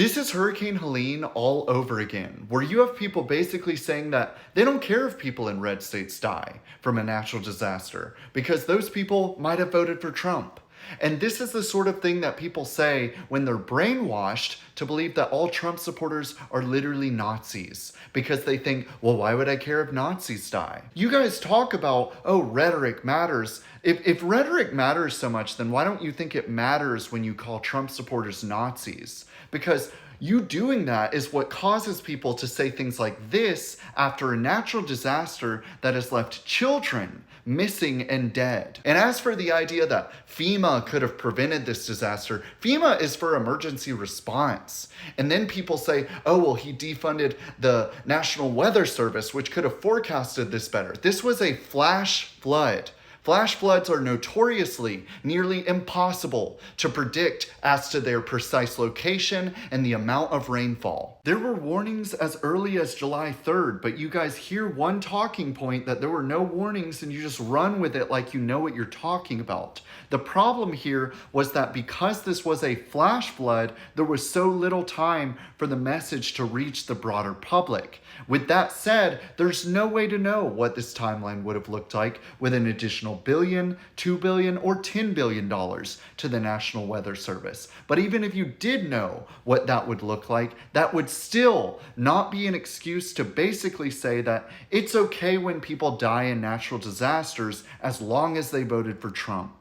This is Hurricane Helene all over again, where you have people basically saying that they don't care if people in red states die from a natural disaster because those people might have voted for Trump. And this is the sort of thing that people say when they're brainwashed to believe that all Trump supporters are literally Nazis because they think, well, why would I care if Nazis die? You guys talk about, oh, rhetoric matters. If rhetoric matters so much, then why don't you think it matters when you call Trump supporters Nazis? Because you doing that is what causes people to say things like this after a natural disaster that has left children missing and dead. And as for the idea that FEMA could have prevented this disaster, FEMA is for emergency response. And then people say, oh, well, he defunded the National Weather Service, which could have forecasted this better. This was a flash flood. Flash floods are notoriously nearly impossible to predict as to their precise location and the amount of rainfall. There were warnings as early as July 3rd, but you guys hear one talking point that there were no warnings and you just run with it like you know what you're talking about. The problem here was that because this was a flash flood, there was so little time for the message to reach the broader public. With that said, there's no way to know what this timeline would have looked like with an additional billion, $2 billion, or $10 billion to the National Weather Service. But even if you did know what that would look like, that would still not be an excuse to basically say that it's okay when people die in natural disasters as long as they voted for Trump.